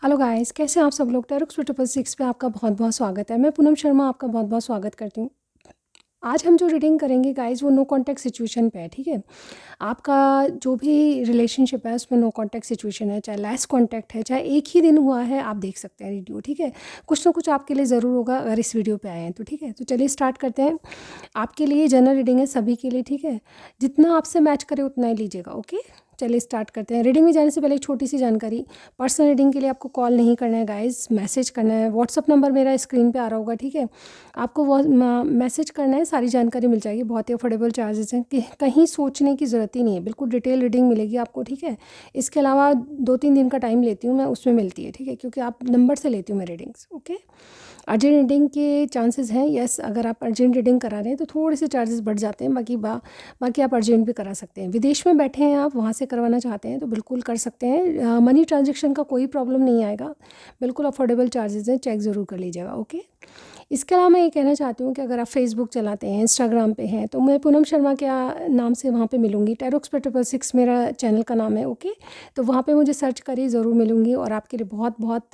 Hello guys, कैसे हैं आप सब लोग। टेरोक्स 666 पे आपका बहुत बहुत स्वागत है। मैं पूनम शर्मा आपका बहुत बहुत स्वागत करती हूँ। आज हम जो रीडिंग करेंगे गाइस वो नो कॉन्टैक्ट सिचुएशन पे है, ठीक है। आपका जो भी रिलेशनशिप है उसमें नो कॉन्टैक्ट सिचुएशन है, चाहे लेस कॉन्टैक्ट है, चाहे एक ही दिन हुआ है, आप देख सकते हैं वीडियो, ठीक है। कुछ ना कुछ आपके लिए ज़रूर होगा अगर इस वीडियो पे आए हैं तो, ठीक है। तो चलिए स्टार्ट करते हैं। आपके लिए जनरल रीडिंग है, सभी के लिए, ठीक है। जितना आपसे मैच करे उतना ही लीजिएगा, ओके। चलिए स्टार्ट करते हैं। रीडिंग में जाने से पहले एक छोटी सी जानकारी। पर्सनल रीडिंग के लिए आपको कॉल नहीं करना है गाइस, मैसेज करना है। व्हाट्सअप नंबर मेरा स्क्रीन पे आ रहा होगा, ठीक है। आपको वो मैसेज करना है, सारी जानकारी मिल जाएगी। बहुत ही अफोर्डेबल चार्जेस हैं कि कहीं सोचने की ज़रूरत ही नहीं है, बिल्कुल डिटेल रीडिंग मिलेगी आपको, ठीक है। इसके अलावा 2-3 दिन का टाइम लेती हूँ मैं, उसमें मिलती है, ठीक है, क्योंकि आप नंबर से लेती हूँ मैं रीडिंग्स, ओके। अर्जेंट रीडिंग के चांसेस हैं, यस। अगर आप अर्जेंट रीडिंग करा रहे हैं तो थोड़े से चार्जेस बढ़ जाते हैं, बाकी आप अर्जेंट भी करा सकते हैं। विदेश में बैठे हैं आप, वहाँ से करवाना चाहते हैं तो बिल्कुल कर सकते हैं। मनी ट्रांजेक्शन का कोई प्रॉब्लम नहीं आएगा, बिल्कुल अफोर्डेबल चार्जेस हैं, चेक ज़रूर कर लीजिएगा, ओके। इसके अलावा मैं ये कहना चाहती हूँ कि अगर आप फेसबुक चलाते हैं, इंस्टाग्राम पे हैं, तो मैं पूनम शर्मा के नाम से वहाँ पे मिलूँगी। टेरोक्स पे 666 मेरा चैनल का नाम है, ओके। तो वहाँ पे मुझे सर्च करिए, ज़रूर मिलूँगी और आपके लिए बहुत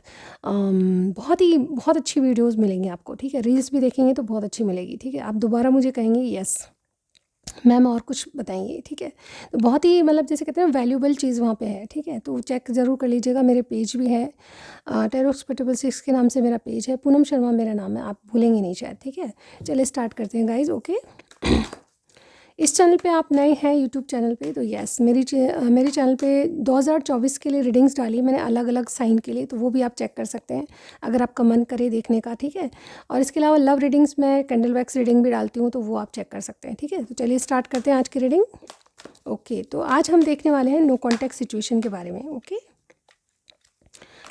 अच्छी वीडियोस मिलेंगी आपको, ठीक है। रील्स भी देखेंगे तो बहुत अच्छी मिलेगी, ठीक है। आप दोबारा मुझे कहेंगे यस मैम और कुछ बताएंगे, ठीक है। तो बहुत ही मतलब जैसे कहते हैं वैल्यूबल चीज़ वहाँ पे है, ठीक है। तो चेक ज़रूर कर लीजिएगा। मेरे पेज भी है, टेरोक्स पे 666 के नाम से मेरा पेज है। पूनम शर्मा मेरा नाम है, आप भूलेंगे नहीं शायद, ठीक है। चलिए स्टार्ट करते हैं गाइज, ओके। इस चैनल पे आप नए हैं यूट्यूब चैनल पे तो यस, मेरे चैनल पे 2024 के लिए रीडिंग्स डाली है मैंने, अलग अलग साइन के लिए, तो वो भी आप चेक कर सकते हैं अगर आपका मन करे देखने का, ठीक है। और इसके अलावा लव रीडिंग्स में कैंडल वैक्स रीडिंग भी डालती हूँ, तो वो आप चेक कर सकते हैं, ठीक है। तो चलिए स्टार्ट करते हैं आज की रीडिंग, ओके। तो आज हम देखने वाले हैं नो कॉन्टैक्ट सिचुएशन के बारे में, ओके।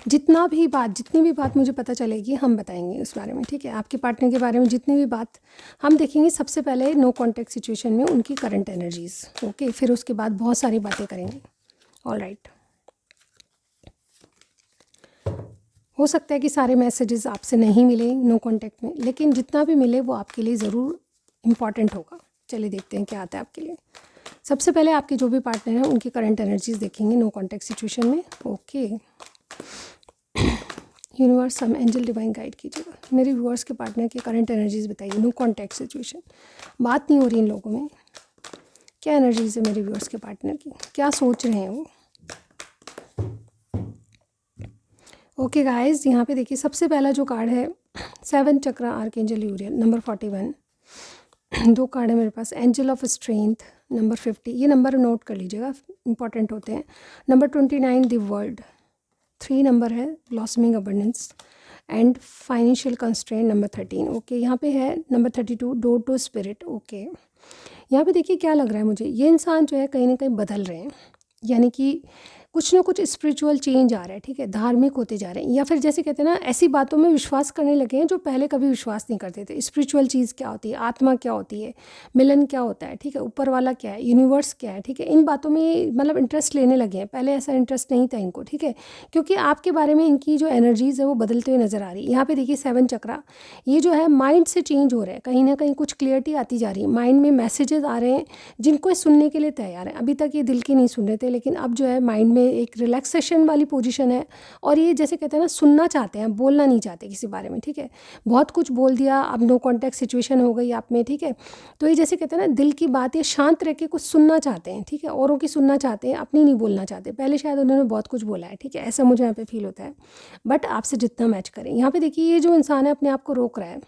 जितनी भी बात मुझे पता चलेगी हम बताएंगे उस बारे में, ठीक है। आपके पार्टनर के बारे में जितनी भी बात हम देखेंगे, सबसे पहले नो कॉन्टैक्ट सिचुएशन में उनकी करंट एनर्जीज, ओके। फिर उसके बाद बहुत सारी बातें करेंगे, ऑल राइट। हो सकता है कि सारे मैसेजेस आपसे नहीं मिले नो कॉन्टैक्ट में, लेकिन जितना भी मिले वो आपके लिए ज़रूर इम्पॉर्टेंट होगा। चलिए देखते हैं क्या आता है आपके लिए। सबसे पहले आपके जो भी पार्टनर हैं उनकी करंट एनर्जीज देखेंगे नो कॉन्टैक्ट सिचुएशन में, ओके। यूनिवर्स, हम एंजल डिवाइन गाइड कीजिएगा। मेरे व्यूअर्स के पार्टनर की करंट एनर्जीज बताइए। नो कॉन्टैक्ट सिचुएशन, बात नहीं हो रही इन लोगों में, क्या एनर्जीज है मेरे व्यूअर्स के पार्टनर की, क्या सोच रहे हैं वो, ओके गाइस। यहाँ पे देखिए सबसे पहला जो कार्ड है 7 चक्रा आर्कएंजल यूरियल नंबर 41। दो कार्ड है मेरे पास, एंजल ऑफ स्ट्रेंथ नंबर 50, ये नंबर नोट कर लीजिएगा, इंपॉर्टेंट होते हैं। नंबर 29 द वर्ल्ड, 3 नंबर है blossoming abundance and financial constraint number 13, okay. यहाँ पे है number 32 door to spirit, okay. यहाँ पे देखिए क्या लग रहा है मुझे, ये इंसान जो है कहीं ना कहीं बदल रहे हैं, यानी कि कुछ ना कुछ स्पिरिचुअल चेंज आ रहा है, ठीक है। धार्मिक होते जा रहे हैं, या फिर जैसे कहते हैं ना ऐसी बातों में विश्वास करने लगे हैं जो पहले कभी विश्वास नहीं करते थे। स्पिरिचुअल चीज़ क्या होती है, आत्मा क्या होती है, मिलन क्या होता है, ठीक है, ऊपर वाला क्या है, यूनिवर्स क्या है, ठीक है। इन बातों में मतलब इंटरेस्ट लेने लगे हैं, पहले ऐसा इंटरेस्ट नहीं था इनको, ठीक है। क्योंकि आपके बारे में इनकी जो एनर्जीज़ है वो बदलते हुए नज़र आ रही है। यहाँ पे देखिए 7 चक्रा, ये जो है माइंड से चेंज हो रहा है, कहीं ना कहीं कुछ क्लियरिटी आती जा रही है, माइंड में मैसेजेस आ रहे हैं जिनको ये सुनने के लिए तैयार है। अभी तक ये दिल की नहीं सुन रहे थे, लेकिन अब जो है माइंड में एक रिलैक्सेशन वाली पोजीशन है, और ये जैसे कहते हैं ना सुनना चाहते हैं, बोलना नहीं चाहते किसी बारे में, ठीक है। बहुत कुछ बोल दिया, अब नो कॉन्टैक्ट सिचुएशन हो गई आप में, ठीक है। तो ये जैसे कहते हैं ना दिल की बात, ये शांत रह के कुछ सुनना चाहते हैं, ठीक है, औरों की सुनना चाहते हैं, अपनी नहीं बोलना चाहते। पहले शायद उन्होंने बहुत कुछ बोला है, ठीक है, ऐसा मुझे यहाँ पे फील होता है। बट आपसे जितना मैच करें, यहाँ पे देखिए ये जो इंसान है अपने आप को रोक रहा है,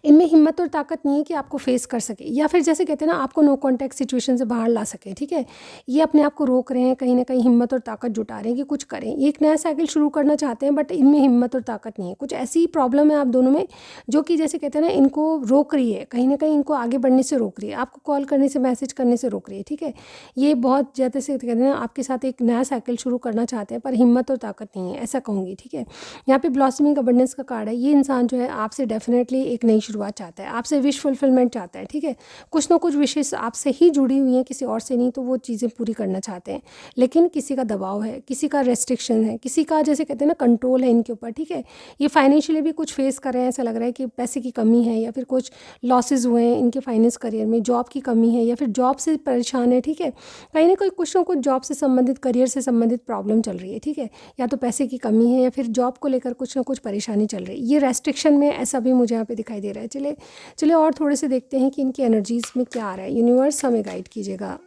इनमें हिम्मत और ताकत नहीं है कि आपको फेस कर सके, या फिर जैसे कहते हैं ना आपको नो कॉन्टैक्ट सिचुएशन से बाहर ला सके, ठीक है। ये अपने आप को रोक रहे हैं, कहीं ना कहीं हिम्मत और ताकत जुटा रहे हैं कि कुछ करें। ये एक नया साइकिल शुरू करना चाहते हैं, बट इनमें हिम्मत और ताकत नहीं है। कुछ ऐसी प्रॉब्लम है आप दोनों में जो कि जैसे कहते हैं ना इनको रोक रही है, कहीं ना कहीं इनको आगे बढ़ने से रोक रही है, आपको कॉल करने से, मैसेज करने से रोक रही है, ठीक है। ये बहुत ज़्यादा से कहते हैं ना आपके साथ एक नया साइकिल शुरू करना चाहते हैं, पर हिम्मत और ताकत नहीं है, ऐसा कहूँगी, ठीक है। यहाँ पे ब्लॉसमिंग अबंडेंस का कार्ड है। ये इंसान जो है आपसे डेफिनेटली एक नई शुरुआत चाहता है, आपसे विश फुलफिलमेंट चाहता है, ठीक है। कुछ ना कुछ विशेष आपसे ही जुड़ी हुई हैं, किसी और से नहीं, तो वो चीज़ें पूरी करना चाहते हैं। लेकिन किसी का दबाव है, किसी का रेस्ट्रिक्शन है, किसी का जैसे कहते हैं ना कंट्रोल है इनके ऊपर, ठीक है। ये फाइनेंशियली भी कुछ फेस कर रहे हैं, ऐसा लग रहा है कि पैसे की कमी है या फिर कुछ लॉसेज हुए हैं इनके फाइनेंस करियर में, जॉब की कमी है या फिर जॉब से परेशान है, ठीक है। कहीं ना कुछ ना कुछ जॉब से संबंधित, करियर से संबंधित प्रॉब्लम चल रही है, ठीक है। या तो पैसे की कमी है या फिर जॉब को लेकर कुछ ना कुछ परेशानी चल रही है। ये रेस्ट्रिक्शन में ऐसा भी मुझे यहाँ पे दिखाई दे रहा है। चलिए चलिए और थोड़े से देखते हैं कि इनकी एनर्जीज़ में क्या आ रहा है। यूनिवर्स हमें गाइड कीजिएगा।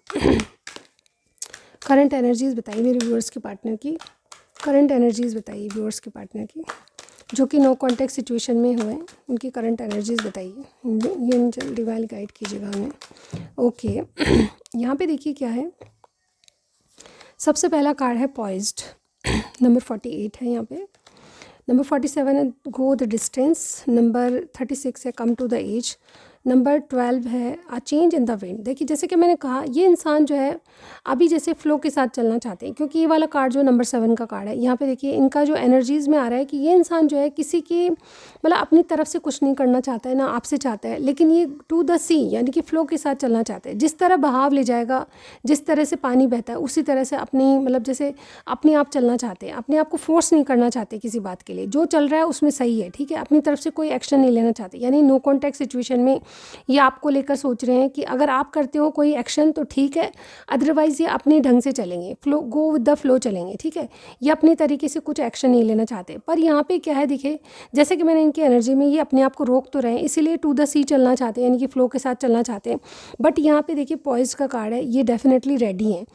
करंट एनर्जीज़ बताइए मेरे व्यूअर्स के पार्टनर की, करंट एनर्जीज़ बताइए व्यूअर्स के पार्टनर की, जो कि नो कॉन्टैक्ट सिचुएशन में हुए, उनकी करंट एनर्जीज़ बताइए। ये डिवाइन गाइड कीजिएगा हमें। ओके यहाँ पे देखिए क्या है। सबसे पहला कार्ड है पॉइज्ड, नंबर 48 है यहाँ पे। नंबर 47 है गो द डिस्टेंस। नंबर 36 है come to the edge. Number 12 है a change in the wind. देखिए जैसे कि मैंने कहा, ये इंसान जो है अभी जैसे फ्लो के साथ चलना चाहते हैं, क्योंकि ये वाला कार्ड जो नंबर 7 का कार्ड है, यहाँ पे देखिए इनका जो एनर्जीज़ में आ रहा है कि ये इंसान जो है किसी की मतलब अपनी तरफ से कुछ नहीं करना चाहता है, ना आपसे चाहता है, लेकिन ये टू द सी यानी कि फ़्लो के साथ चलना चाहता है। जिस तरह बहाव ले जाएगा, जिस तरह से पानी बहता है, उसी तरह से अपनी मतलब जैसे अपने आप चलना चाहते हैं, अपने आप को फोर्स नहीं करना चाहते किसी बात के लिए। जो चल रहा है उसमें सही है, ठीक है। अपनी तरफ से कोई एक्शन नहीं लेना चाहते, यानी नो कॉन्टैक्ट सिचुएशन में ये आपको लेकर सोच रहे हैं कि अगर आप करते हो कोई एक्शन तो ठीक है, अदरवाइज़ ये अपने ढंग से चलेंगे, flow go with the flow चलेंगे, ठीक है। ये अपनी तरीके से कुछ एक्शन नहीं लेना चाहते। पर यहाँ पे क्या है, देखिए जैसे कि मैंने इनकी एनर्जी में, ये अपने आप को रोक तो रहे हैं, इसीलिए टू द सी चलना चाहते हैं, यानी कि फ्लो के साथ चलना चाहते हैं। बट यहाँ पे देखिए पॉइज का कार्ड है, ये डेफिनेटली रेडी हैं,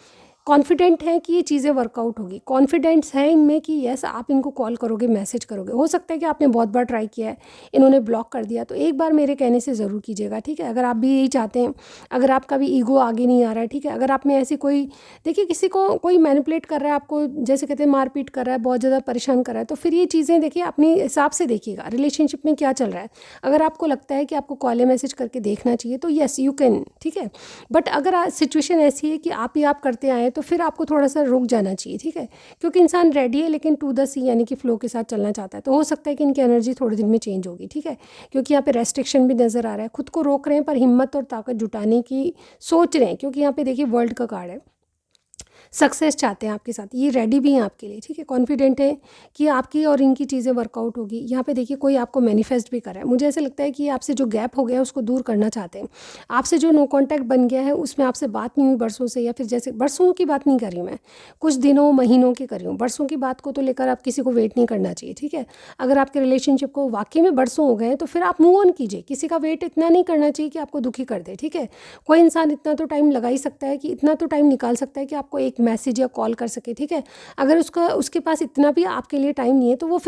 कॉन्फिडेंट है कि ये चीज़ें वर्कआउट होगी, कॉन्फिडेंस है इनमें कि यस आप इनको कॉल करोगे, मैसेज करोगे। हो सकता है कि आपने बहुत बार ट्राई किया है, इन्होंने ब्लॉक कर दिया, तो एक बार मेरे कहने से ज़रूर कीजिएगा, ठीक है। अगर आप भी यही चाहते हैं, अगर आपका भी ईगो आगे नहीं आ रहा है, ठीक है। अगर आप में ऐसी कोई, देखिए किसी को कोई मैनिपुलेट कर रहा है, आपको जैसे कहते हैं मारपीट कर रहा है, बहुत ज़्यादा परेशान कर रहा है, तो फिर ये चीज़ें देखिए अपने हिसाब से देखिएगा, रिलेशनशिप में क्या चल रहा है। अगर आपको लगता है कि आपको कॉल या मैसेज करके देखना चाहिए तो येस यू कैन, ठीक है। बट अगर सिचुएशन ऐसी है कि आप ही आप करते आए, तो फिर आपको थोड़ा सा रुक जाना चाहिए, ठीक है। क्योंकि इंसान रेडी है लेकिन टू द सी यानी कि फ्लो के साथ चलना चाहता है, तो हो सकता है कि इनकी एनर्जी थोड़े दिन में चेंज होगी, ठीक है। क्योंकि यहाँ पे रेस्ट्रिक्शन भी नज़र आ रहा है, खुद को रोक रहे हैं पर हिम्मत और ताकत जुटाने की सोच रहे हैं, क्योंकि यहाँ पे देखिए वर्ल्ड का कार्ड है, सक्सेस चाहते हैं आपके साथ, ये रेडी भी हैं आपके लिए, ठीक है। कॉन्फिडेंट है कि आपकी और इनकी चीज़ें वर्कआउट होगी। यहाँ पे देखिए कोई आपको मैनिफेस्ट भी कर रहा है, मुझे ऐसा लगता है कि आपसे जो गैप हो गया है उसको दूर करना चाहते हैं। आपसे जो नो कॉन्टैक्ट बन गया है, उसमें आपसे बात नहीं हुई बरसों से, या फिर जैसे बरसों की बात नहीं कर रही मैं, कुछ दिनों महीनों की कर रही हूँ। बरसों की बात को तो लेकर आप किसी को वेट नहीं करना चाहिए, ठीक है। अगर आपके रिलेशनशिप को वाकई में बरसों हो गए तो फिर आप मूव ऑन कीजिए, किसी का वेट इतना नहीं करना चाहिए कि आपको दुखी कर दे, ठीक है। कोई इंसान इतना तो टाइम लगा ही सकता है, कि इतना तो टाइम निकाल सकता है कि आपको एक मैसेज या कॉल कर सके, ठीक है। अगर उसके पास इतना भी आपके लिए टाइम नहीं है, तो वो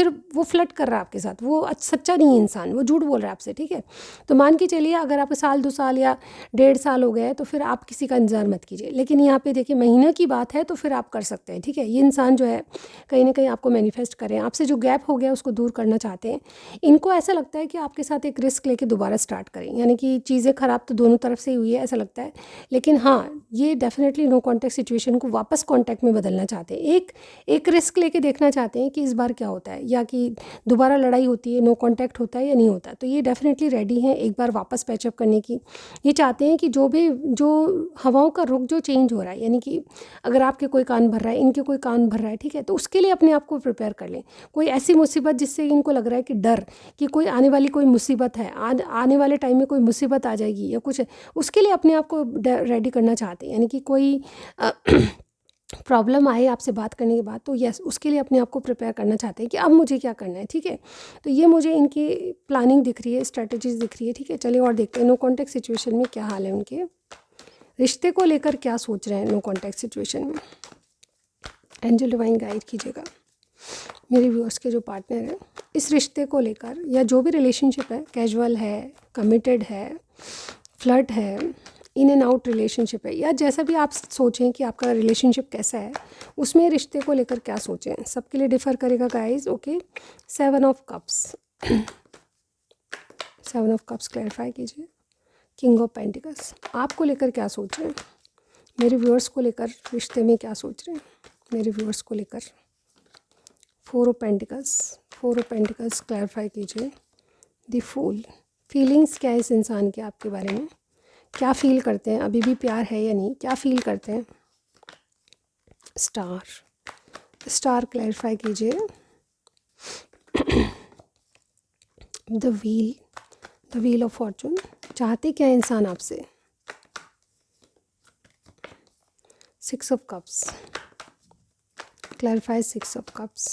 फ्लर्ट कर रहा है आपके साथ, वो सच्चा नहीं है इंसान, वो झूठ बोल रहा है आपसे, ठीक है। तो मान के चलिए अगर आपको साल 2 साल या 1.5 साल हो गए तो फिर आप किसी का इंतजार मत कीजिए। लेकिन यहाँ पे देखिए महीने की बात है तो फिर आप कर सकते हैं, ठीक है। ये इंसान जो है कहीं ना कहीं आपको मैनिफेस्ट करें, आपसे जो गैप हो गया उसको दूर करना चाहते हैं। इनको ऐसा लगता है कि आपके साथ एक रिस्क लेके दोबारा स्टार्ट करें, यानी कि चीज़ें ख़राब तो दोनों तरफ से ही हुई है ऐसा लगता है, लेकिन हाँ ये डेफिनेटली नो कॉन्टैक्ट सिचुएशन को वापस कॉन्टैक्ट में बदलना चाहते हैं। एक रिस्क लेके देखना चाहते हैं कि इस बार क्या होता है, या कि दोबारा लड़ाई होती है, नो कॉन्टैक्ट होता है या नहीं होता। तो ये डेफिनेटली रेडी हैं एक बार वापस पैचअप करने की। ये चाहते हैं कि जो हवाओं का रुख जो चेंज हो रहा है, यानी कि अगर आपके कोई कान भर रहा है, इनके कोई कान भर रहा है, ठीक है, तो उसके लिए अपने आप को प्रिपेयर कर लें। कोई ऐसी मुसीबत जिससे इनको लग रहा है कि डर कि कोई आने वाली कोई मुसीबत है, आने वाले टाइम में कोई मुसीबत आ जाएगी या कुछ, उसके लिए अपने आप को रेडी करना चाहते हैं। यानी कि कोई प्रॉब्लम आए आपसे बात करने के बाद, तो यस उसके लिए अपने आप को प्रिपेयर करना चाहते हैं कि अब मुझे क्या करना है, ठीक है। तो ये मुझे इनकी प्लानिंग दिख रही है, स्ट्रेटजीज दिख रही है, ठीक है। चलिए और देखते हैं नो कॉन्टैक्ट सिचुएशन में क्या हाल है, उनके रिश्ते को लेकर क्या सोच रहे हैं नो कॉन्टैक्ट सिचुएशन में। एंजल डिवाइन गाइड कीजिएगा मेरे व्यूअर्स के जो पार्टनर हैं इस रिश्ते को लेकर, या जो भी रिलेशनशिप है, कैजुअल है, कमिटेड है, फ्लर्ट है, इन एंड आउट रिलेशनशिप है, या जैसा भी आप सोचें कि आपका रिलेशनशिप कैसा है, उसमें रिश्ते को लेकर क्या सोचें, सबके लिए डिफ़र करेगा guys. Okay 7 of cups 7 of cups clarify कीजिए। किंग ऑफ पेंटिकल्स आपको लेकर क्या सोच रहे हैं, मेरे व्यूअर्स को लेकर रिश्ते में क्या सोच रहे हैं, मेरे व्यूअर्स को लेकर। 4 ऑफ पेंटिकल्स क्लैरिफाई कीजिए। द फूल फीलिंग्स क्या है इस इंसान के आपके बारे में, क्या फील करते हैं, अभी भी प्यार है या नहीं, क्या फील करते हैं। स्टार क्लैरिफाई कीजिए। द व्हील ऑफ फॉर्चून, चाहते क्या है इंसान आपसे। 6 of cups, clarify 6 of cups,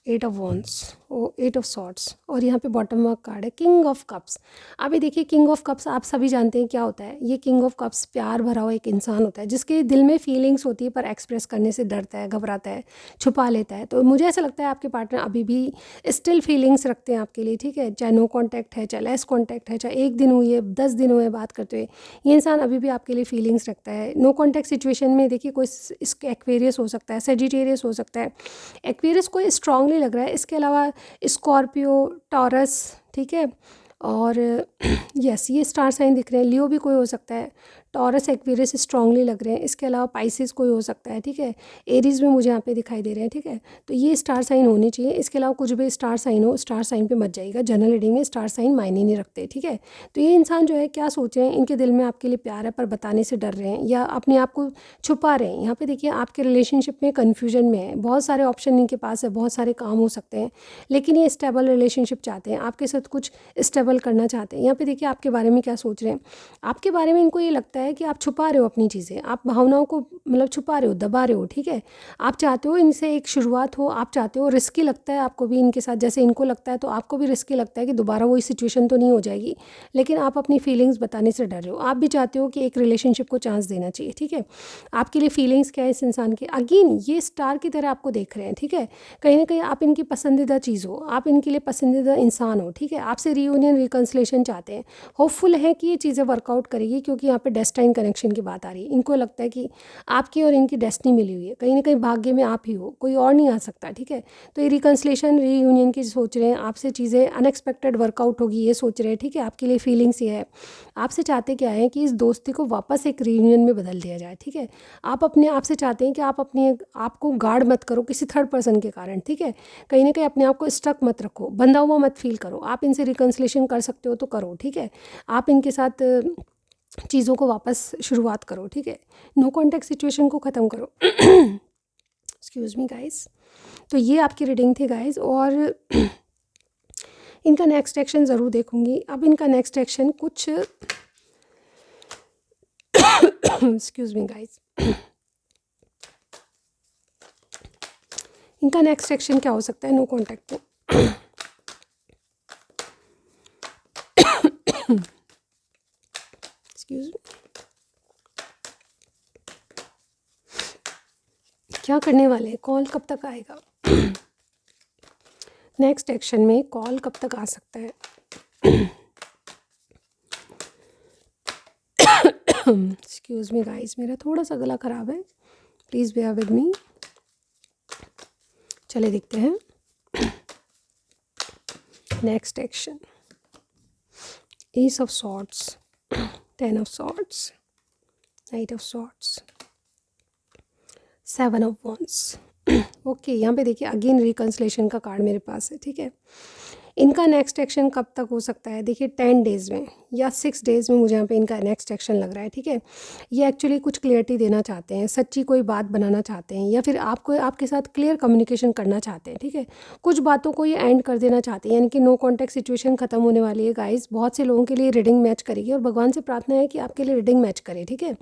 8 of wands, 8 of swords, और यहाँ पे बॉटम वर्क कार्ड है किंग ऑफ कप्स। अभी देखिए किंग ऑफ कप्स आप सभी जानते हैं क्या होता है। ये किंग ऑफ कप्स प्यार भरा हुआ एक इंसान होता है जिसके दिल में फीलिंग्स होती है पर एक्सप्रेस करने से डरता है, घबराता है, छुपा लेता है। तो मुझे ऐसा लगता है आपके पार्टनर अभी भी स्टिल फीलिंग्स रखते हैं आपके लिए, ठीक है। चाहे नो कॉन्टैक्ट है, चाहे लेस कॉन्टैक्ट है, चाहे 1 दिन हुई है, 10 दिन हुए बात करते हुए, ये इंसान अभी भी आपके लिए फीलिंग्स रखता है। नो कॉन्टैक्ट सिचुएशन में देखिए कोई एक्वेरियस हो सकता है, सेजिटेरियस हो सकता है। एक्वेरियस कोई स्ट्रांगली लग रहा है, इसके अलावा स्कॉर्पियो, टॉरस, ठीक है, और यस ये स्टार साइन दिख रहे हैं। लियो भी कोई हो सकता है, टॉरस, एक्वेरियस स्ट्रांगली लग रहे हैं। इसके अलावा पाइसिस कोई हो सकता है, ठीक है। एरीज भी मुझे यहाँ पे दिखाई दे रहे हैं, ठीक है। तो ये स्टार साइन होने चाहिए। इसके अलावा कुछ भी स्टार साइन हो, स्टार साइन पे मत जाइएगा। जनरल रीडिंग में स्टार साइन मायने नहीं रखते, ठीक है। तो ये इंसान जो है क्या सोच रहे हैं, इनके दिल में आपके लिए प्यार है पर बताने से डर रहे हैं या अपने आप को छुपा रहे हैं। यहाँ पे देखिए आपके रिलेशनशिप में कन्फ्यूजन में है, बहुत सारे ऑप्शन इनके पास है, बहुत सारे काम हो सकते हैं, लेकिन ये स्टेबल रिलेशनशिप चाहते हैं, आपके साथ कुछ स्टेबल करना चाहते हैं। यहाँ पे देखिए आपके बारे में क्या सोच रहे हैं। आपके बारे में इनको ये लगता है कि आप छुपा रहे हो अपनी चीज़ें, आप भावनाओं को मतलब छुपा रहे हो, दबा रहे हो, ठीक है। आप चाहते हो इनसे एक शुरुआत हो, आप चाहते हो, रिस्की लगता है आपको भी इनके साथ, जैसे इनको लगता है तो आपको भी रिस्की लगता है कि दोबारा वही सिचुएशन तो नहीं हो जाएगी, लेकिन आप अपनी फीलिंग्स बताने से डर रहे हो। आप भी चाहते हो कि एक रिलेशनशिप को चांस देना चाहिए, ठीक है। आपके लिए फीलिंग्स क्या है इस इंसान के। अगेन ये स्टार की तरह आपको देख रहे हैं, ठीक है। कहीं ना कहीं आप इनकी पसंदीदा चीज़ हो, आप इनके लिए पसंदीदा इंसान हो, ठीक है। आपसे रीयूनियन, रिकन्सिलेशन चाहते हैं, होपफुल है कि ये चीज़ें वर्कआउट करेगी, क्योंकि यहाँ पे डेस्टाइन कनेक्शन की बात आ रही है। इनको लगता है कि आपकी और इनकी डेस्टिनी मिली हुई है, कहीं ना कहीं भाग्य में आप ही हो, कोई और नहीं आ सकता, ठीक है। तो ये रिकन्सिलेशन, रीयूनियन की सोच रहे हैं, आपसे चीज़ें अनएक्सपेक्टेड वर्कआउट होगी ये सोच रहे हैं, ठीक है। आपके लिए फीलिंग्स ये है, आपसे चाहते क्या है कि इस दोस्ती को वापस एक रीयूनियन में बदल दिया जाए, ठीक है। आप अपने आप से चाहते हैं कि आप अपने आप को गार्ड मत करो किसी थर्ड पर्सन के कारण, ठीक है। कहीं ना कहीं अपने आप को स्टक मत रखो, बंधा हुआ मत फील करो। आप इनसे रिकन्सिलेशन कर सकते हो तो करो, ठीक है। आप इनके साथ चीज़ों को वापस शुरुआत करो, ठीक है। नो कॉन्टैक्ट सिचुएशन को ख़त्म करो। Excuse me guys. तो ये आपकी रीडिंग थी गाइस, और इनका नेक्स्ट एक्शन ज़रूर देखूंगी। अब इनका नेक्स्ट एक्शन कुछ एक्सक्यूज़ मी गाइस, इनका नेक्स्ट एक्शन क्या हो सकता है नो कॉन्टैक्ट पे। एक्सक्यूज़ मी, क्या करने वाले हैं, कॉल कब तक आएगा। नेक्स्ट एक्शन में कॉल कब तक आ सकता है। एक्सक्यूज़ मी गाइस, मेरा थोड़ा सा गला ख़राब है, प्लीज़ बेयर विद मी। चले देखते हैं next action. S of swords, 10 of swords, night of swords, 7 of wands. Okay, यहाँ पे देखिए अगेन रिकन्सिलेशन का कार्ड मेरे पास है, ठीक है। इनका नेक्स्ट एक्शन कब तक हो सकता है, देखिए 10 डेज़ में या 6 डेज़ में मुझे यहाँ पे इनका नेक्स्ट एक्शन लग रहा है, ठीक है। ये एक्चुअली कुछ क्लियरिटी देना चाहते हैं, सच्ची कोई बात बनाना चाहते हैं, या फिर आपको आपके साथ क्लियर कम्युनिकेशन करना चाहते हैं, ठीक है। कुछ बातों को ये एंड कर देना चाहते हैं, यानी कि नो कॉन्टैक्ट सिचुएशन खत्म होने वाली है गाइस। बहुत से लोगों के लिए रीडिंग मैच करेगी, और भगवान से प्रार्थना है कि आपके लिए रीडिंग मैच करे, ठीक है।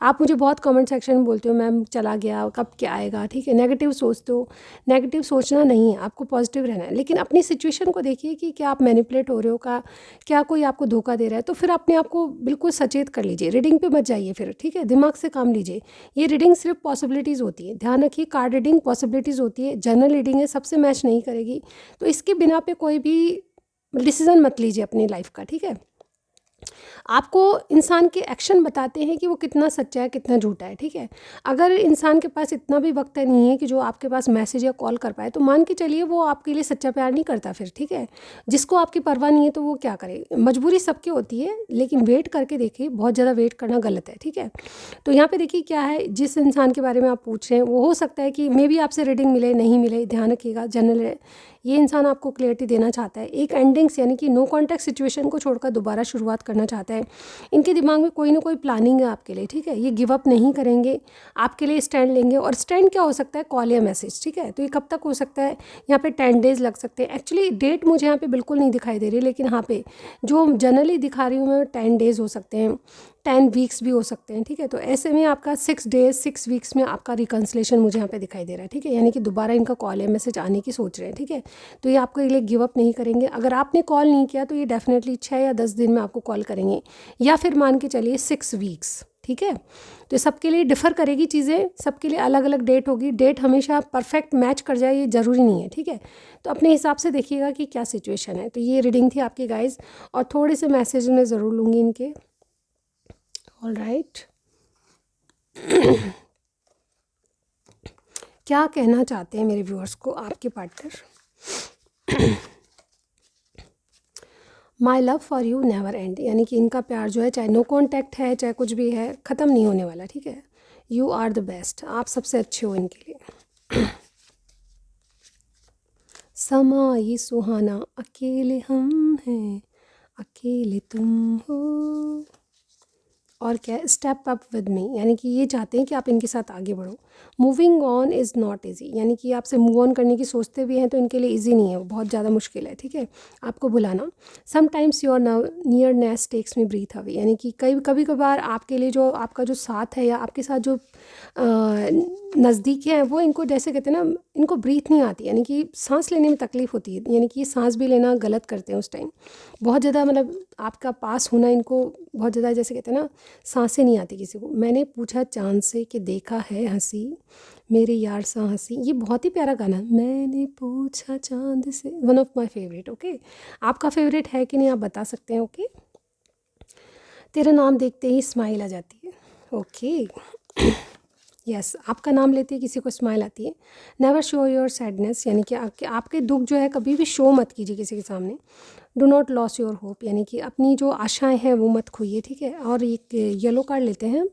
आप मुझे बहुत कमेंट सेक्शन में बोलते हो मैम चला गया, कब क्या आएगा, ठीक है। नेगेटिव सोचते हो, नेगेटिव सोचना नहीं है, आपको पॉजिटिव रहना है। लेकिन अपनी सिचुएशन को देखिए कि क्या आप मैनिपुलेट हो रहे हो, का क्या कोई आपको धोखा दे रहा है, तो फिर अपने आप को बिल्कुल सचेत कर लीजिए। रीडिंग पे मत जाइए फिर, ठीक है। दिमाग से काम लीजिए। ये रीडिंग सिर्फ पॉसिबिलिटीज़ होती है, ध्यान रखिए। कार्ड रीडिंग पॉसिबिलिटीज़ होती है, जनरल रीडिंग है, सबसे मैच नहीं करेगी। तो इसके बिना पे कोई भी डिसीज़न मत लीजिए अपनी लाइफ का, ठीक है। आपको इंसान के एक्शन बताते हैं कि वो कितना सच्चा है, कितना झूठा है, ठीक है। अगर इंसान के पास इतना भी वक्त नहीं है कि जो आपके पास मैसेज या कॉल कर पाए, तो मान के चलिए वो आपके लिए सच्चा प्यार नहीं करता फिर, ठीक है। जिसको आपकी परवाह नहीं है तो वो क्या करे, मजबूरी सबकी होती है, लेकिन वेट करके देखिए, बहुत ज़्यादा वेट करना गलत है, ठीक है। तो यहाँ पे देखिए क्या है, जिस इंसान के बारे में आप पूछ रहे हैं वो हो सकता है कि मे बी आपसे रीडिंग मिले, नहीं मिले, ध्यान रखिएगा। जनरल ये इंसान आपको क्लियरिटी देना चाहता है, एक एंडिंग्स यानी कि नो कॉन्टैक्ट सिचुएशन को छोड़कर दोबारा शुरुआत करना चाहता है। इनके दिमाग में कोई ना कोई प्लानिंग है आपके लिए, ठीक है। ये गिव अप नहीं करेंगे, आपके लिए स्टैंड लेंगे। और स्टैंड क्या हो सकता है, कॉल या मैसेज, ठीक है। तो ये कब तक हो सकता है, यहाँ पे 10 डेज़ लग सकते हैं। एक्चुअली डेट मुझे यहाँ पे बिल्कुल नहीं दिखाई दे रही, लेकिन यहाँ पे जो जनरली दिखा रही हूँ मैं 10 डेज़ हो सकते हैं, 10 वीक्स भी हो सकते हैं, ठीक है। तो ऐसे में आपका 6 डेज़ 6 वीक्स में आपका रिकन्सिलेशन मुझे यहाँ पे दिखाई दे रहा है, ठीक है। यानी कि दोबारा इनका कॉल या मैसेज आने की सोच रहे हैं, ठीक है। तो ये आपके लिए गिव अप नहीं करेंगे। अगर आपने कॉल नहीं किया तो ये डेफिनेटली 6 या 10 दिन में आपको कॉल करेंगे, या फिर मान के चलिए 6 वीक्स, ठीक है। तो सबके लिए डिफ़र करेगी चीज़ें, सबके लिए अलग अलग डेट होगी। डेट हमेशा परफेक्ट मैच कर जाए ये ज़रूरी नहीं है, ठीक है। तो अपने हिसाब से देखिएगा कि क्या सिचुएशन है। तो ये रीडिंग थी आपकी गाइस, और थोड़े से मैसेज मैं ज़रूर लूँगी इनके। ऑल राइट, क्या कहना चाहते हैं मेरे व्यूअर्स को आपके partner. My love for you never and, यानी कि इनका प्यार जो है, चाहे नो कॉन्टैक्ट है चाहे कुछ भी है, ख़त्म नहीं होने वाला, ठीक है। यू आर द बेस्ट, आप सबसे अच्छे हो इनके लिए। समा ये सुहाना, अकेले हम हैं, अकेले तुम हो। और क्या, स्टेप अप विद मी, यानी कि ये चाहते हैं कि आप इनके साथ आगे बढ़ो। Moving on is not easy, यानी कि आपसे मूव ऑन करने की सोचते भी हैं तो इनके लिए ईजी नहीं है, वो बहुत ज़्यादा मुश्किल है, ठीक है, आपको बुलाना। Sometimes your nearness takes me breath away, यानी कि कभी कभार आपके लिए जो आपका जो साथ है या आपके साथ जो नज़दीक है वो इनको, जैसे कहते हैं ना, इनको ब्रीथ नहीं आती, यानी कि सांस लेने में तकलीफ़ होती है, यानी कि ये सांस भी लेना गलत करते हैं उस टाइम। बहुत ज़्यादा मतलब आपका पास होना इनको बहुत ज़्यादा, जैसे कहते हैं ना, सांसें नहीं आती किसी को। मैंने पूछा चाँद से कि देखा है हंसी, मेरे यार सा हंसी, ये बहुत ही प्यारा गाना। मैंने पूछा चाँद से, one of my favourite. Okay, आपका फेवरेट है कि नहीं आप बता सकते हैं। ओके, तेरा नाम देखते ही स्माइल आ जाती है। ओके, यस, आपका नाम लेते ही किसी को स्माइल आती है। नेवर शो योर सैडनेस, यानी कि आपके दुख जो है कभी भी शो मत कीजिए किसी के सामने। Do not loss your hope, यानी कि अपनी जो आशाएं हैं वो मत खोइए, ठीक है। और एक येलो कार्ड लेते हैं।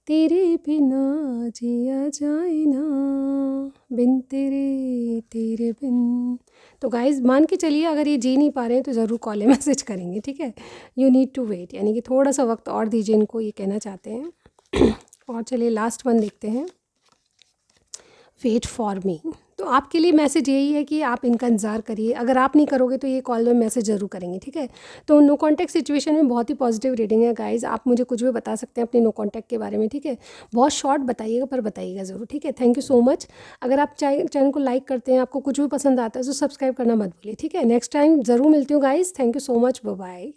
तेरे बिना जिया जाए ना, बिन तेरे तेरे बिन। तो गाइज मान के चलिए, अगर ये जी नहीं पा रहे हैं तो ज़रूर कॉल या मैसेज करेंगे, ठीक है। यू नीड टू वेट, यानी कि थोड़ा सा वक्त और दीजिए इनको, ये कहना चाहते हैं। और चलिए लास्ट वन देखते हैं, वेट फॉर मी। तो आपके लिए मैसेज यही है कि आप इनका इंतज़ार करिए। अगर आप नहीं करोगे तो ये कॉल में मैसेज ज़रूर करेंगे, ठीक है। तो नो कॉन्टैक्ट सिचुएशन में बहुत ही पॉजिटिव रीडिंग है गाइज। आप मुझे कुछ भी बता सकते हैं अपने नो कॉन्टैक्ट के बारे में, ठीक है। बहुत शॉर्ट बताइएगा पर बताइएगा ज़रूर, ठीक है। Thank you so much. अगर आप चैनल को लाइक करते हैं, आपको कुछ भी पसंद आता है तो सब्सक्राइब करना मत भूलिए, ठीक है। नेक्स्ट टाइम ज़रूर मिलती हूँ guys. Thank you so much, bye bye.